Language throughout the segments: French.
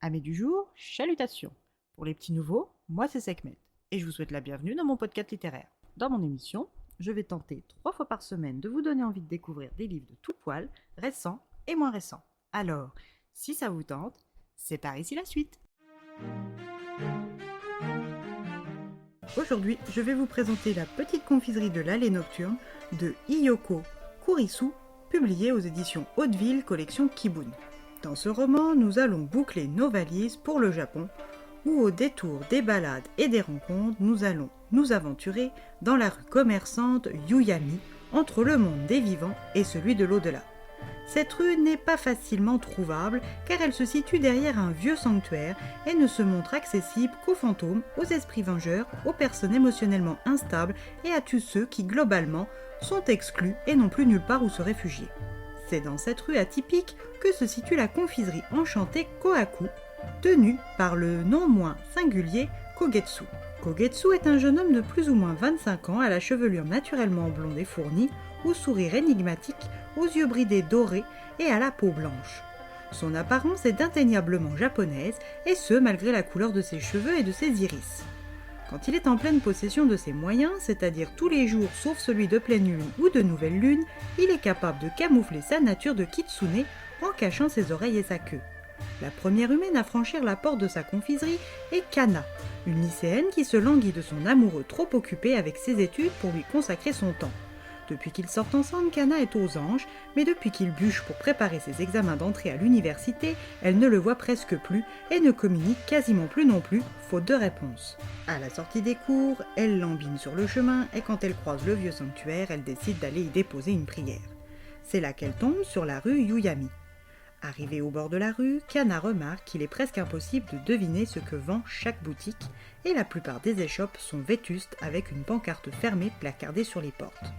Amis du jour, chalutations. Pour les petits nouveaux, moi c'est Sekhmet et je vous souhaite la bienvenue dans mon podcast littéraire. Dans mon émission, je vais tenter 3 fois par semaine de vous donner envie de découvrir des livres de tout poil, récents et moins récents. Alors, si ça vous tente, c'est par ici la suite. Aujourd'hui, je vais vous présenter La petite confiserie de l'allée nocturne de Iyoko Kurisu, publié aux éditions Hauteville, collection Kibun. Dans ce roman, nous allons boucler nos valises pour le Japon, où au détour des balades et des rencontres, nous allons nous aventurer dans la rue commerçante Yuyami, entre le monde des vivants et celui de l'au-delà. Cette rue n'est pas facilement trouvable car elle se situe derrière un vieux sanctuaire et ne se montre accessible qu'aux fantômes, aux esprits vengeurs, aux personnes émotionnellement instables et à tous ceux qui, globalement, sont exclus et n'ont plus nulle part où se réfugier. C'est dans cette rue atypique que se situe la confiserie enchantée Kohaku, tenue par le non moins singulier Kogetsu. Kogetsu est un jeune homme de plus ou moins 25 ans à la chevelure naturellement blonde et fournie, au sourire énigmatique, aux yeux bridés dorés et à la peau blanche. Son apparence est indéniablement japonaise, et ce malgré la couleur de ses cheveux et de ses iris. Quand il est en pleine possession de ses moyens, c'est-à-dire tous les jours sauf celui de pleine lune ou de nouvelle lune, il est capable de camoufler sa nature de kitsune en cachant ses oreilles et sa queue. La première humaine à franchir la porte de sa confiserie est Kana, une lycéenne qui se languit de son amoureux trop occupé avec ses études pour lui consacrer son temps. Depuis qu'ils sortent ensemble, Kana est aux anges, mais depuis qu'il bûche pour préparer ses examens d'entrée à l'université, elle ne le voit presque plus et ne communique quasiment plus non plus, faute de réponse. À la sortie des cours, elle lambine sur le chemin et quand elle croise le vieux sanctuaire, elle décide d'aller y déposer une prière. C'est là qu'elle tombe sur la rue Yuyami. Arrivée au bord de la rue, Kana remarque qu'il est presque impossible de deviner ce que vend chaque boutique et la plupart des échoppes sont vétustes avec une pancarte fermée placardée sur les portes.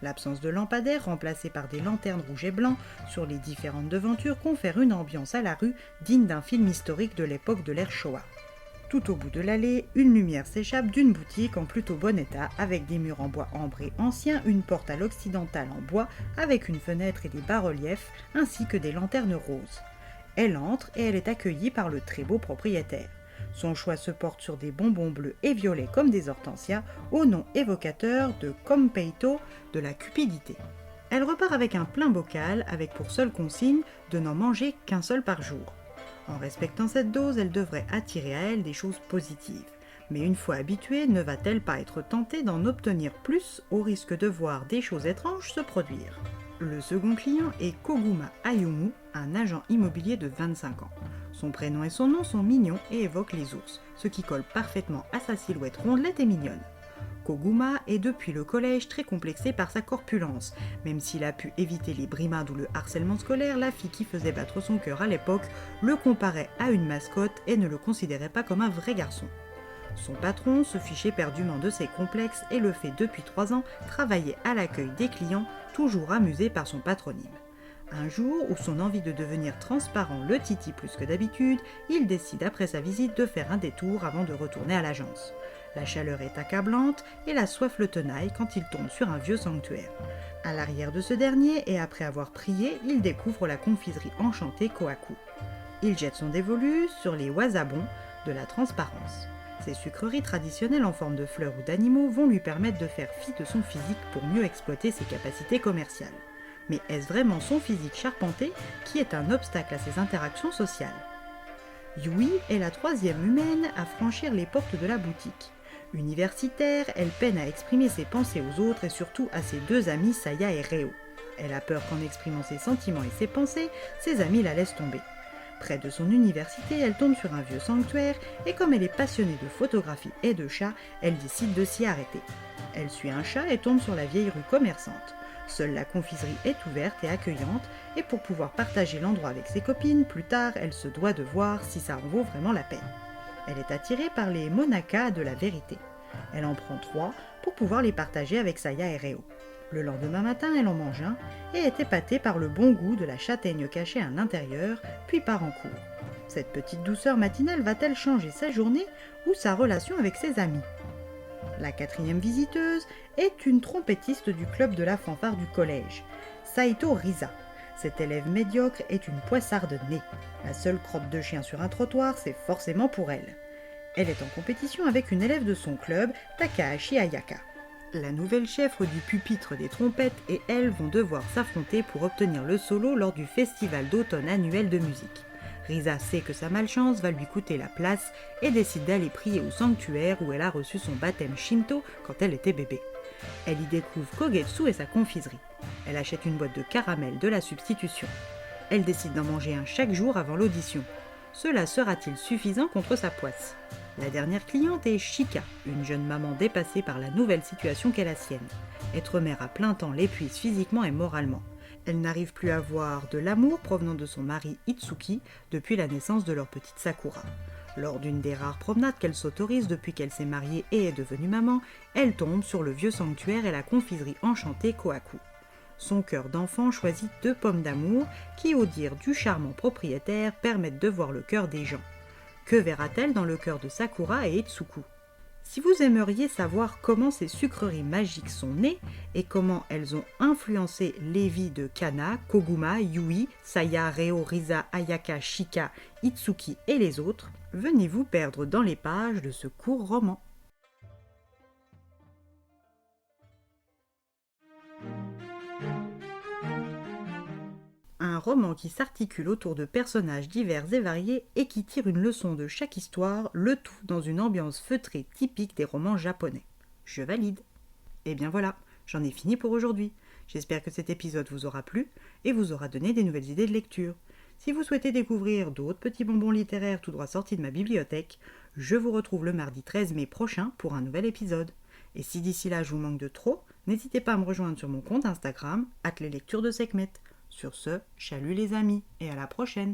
L'absence de lampadaires remplacée par des lanternes rouges et blancs sur les différentes devantures confère une ambiance à la rue digne d'un film historique de l'époque de l'ère Showa. Tout au bout de l'allée, une lumière s'échappe d'une boutique en plutôt bon état avec des murs en bois ambré ancien, une porte à l'occidentale en bois avec une fenêtre et des bas-reliefs ainsi que des lanternes roses. Elle entre et elle est accueillie par le très beau propriétaire. Son choix se porte sur des bonbons bleus et violets comme des hortensias, au nom évocateur de Kompeito, de la cupidité. Elle repart avec un plein bocal, avec pour seule consigne de n'en manger qu'un seul par jour. En respectant cette dose, elle devrait attirer à elle des choses positives. Mais une fois habituée, ne va-t-elle pas être tentée d'en obtenir plus au risque de voir des choses étranges se produire ? Le second client est Koguma Ayumu, un agent immobilier de 25 ans. Son prénom et son nom sont mignons et évoquent les ours, ce qui colle parfaitement à sa silhouette rondelette et mignonne. Koguma est depuis le collège très complexé par sa corpulence. Même s'il a pu éviter les brimades ou le harcèlement scolaire, la fille qui faisait battre son cœur à l'époque le comparait à une mascotte et ne le considérait pas comme un vrai garçon. Son patron se fichait éperdument de ses complexes et le fait depuis 3 ans travailler à l'accueil des clients, toujours amusé par son patronyme. Un jour, où son envie de devenir transparent le titille plus que d'habitude, il décide après sa visite de faire un détour avant de retourner à l'agence. La chaleur est accablante et la soif le tenaille quand il tombe sur un vieux sanctuaire. À l'arrière de ce dernier, et après avoir prié, il découvre la confiserie enchantée Kohaku. Il jette son dévolu sur les wasabons de la transparence. Ces sucreries traditionnelles en forme de fleurs ou d'animaux vont lui permettre de faire fi de son physique pour mieux exploiter ses capacités commerciales. Mais est-ce vraiment son physique charpenté qui est un obstacle à ses interactions sociales ? Yui est la 3e humaine à franchir les portes de la boutique. Universitaire, elle peine à exprimer ses pensées aux autres et surtout à ses 2 amis Saya et Reo. Elle a peur qu'en exprimant ses sentiments et ses pensées, ses amis la laissent tomber. Près de son université, elle tombe sur un vieux sanctuaire et comme elle est passionnée de photographie et de chats, elle décide de s'y arrêter. Elle suit un chat et tombe sur la vieille rue commerçante. Seule la confiserie est ouverte et accueillante et pour pouvoir partager l'endroit avec ses copines, plus tard, elle se doit de voir si ça en vaut vraiment la peine. Elle est attirée par les monakas de la vérité. Elle en prend 3 pour pouvoir les partager avec Saya et Reo. Le lendemain matin, elle en mange un et est épatée par le bon goût de la châtaigne cachée à l'intérieur, puis part en cours. Cette petite douceur matinale va-t-elle changer sa journée ou sa relation avec ses amis ? La 4e visiteuse est une trompettiste du club de la fanfare du collège, Saito Risa. Cette élève médiocre est une poissarde née. La seule crotte de chien sur un trottoir, c'est forcément pour elle. Elle est en compétition avec une élève de son club, Takahashi Ayaka. La nouvelle chef du pupitre des trompettes et elle vont devoir s'affronter pour obtenir le solo lors du festival d'automne annuel de musique. Risa sait que sa malchance va lui coûter la place et décide d'aller prier au sanctuaire où elle a reçu son baptême Shinto quand elle était bébé. Elle y découvre Kogetsu et sa confiserie. Elle achète une boîte de caramel de la substitution. Elle décide d'en manger un chaque jour avant l'audition. Cela sera-t-il suffisant contre sa poisse ? La dernière cliente est Shika, une jeune maman dépassée par la nouvelle situation qu'est la sienne. Être mère à plein temps l'épuise physiquement et moralement. Elle n'arrive plus à voir de l'amour provenant de son mari Itsuki depuis la naissance de leur petite Sakura. Lors d'une des rares promenades qu'elle s'autorise depuis qu'elle s'est mariée et est devenue maman, elle tombe sur le vieux sanctuaire et la confiserie enchantée Kohaku. Son cœur d'enfant choisit 2 pommes d'amour qui, au dire du charmant propriétaire, permettent de voir le cœur des gens. Que verra-t-elle dans le cœur de Sakura et Itsuku ? Si vous aimeriez savoir comment ces sucreries magiques sont nées et comment elles ont influencé les vies de Kana, Koguma, Yui, Saya, Reo, Risa, Ayaka, Shika, Itsuki et les autres, venez vous perdre dans les pages de ce court roman. Un roman qui s'articule autour de personnages divers et variés et qui tire une leçon de chaque histoire, le tout dans une ambiance feutrée typique des romans japonais. Je valide. Et bien voilà, j'en ai fini pour aujourd'hui. J'espère que cet épisode vous aura plu et vous aura donné des nouvelles idées de lecture. Si vous souhaitez découvrir d'autres petits bonbons littéraires tout droit sortis de ma bibliothèque, je vous retrouve le mardi 13 mai prochain pour un nouvel épisode. Et si d'ici là je vous manque de trop, n'hésitez pas à me rejoindre sur mon compte Instagram, @leslecturesdesekhmet. Sur ce, chalut les amis, et à la prochaine!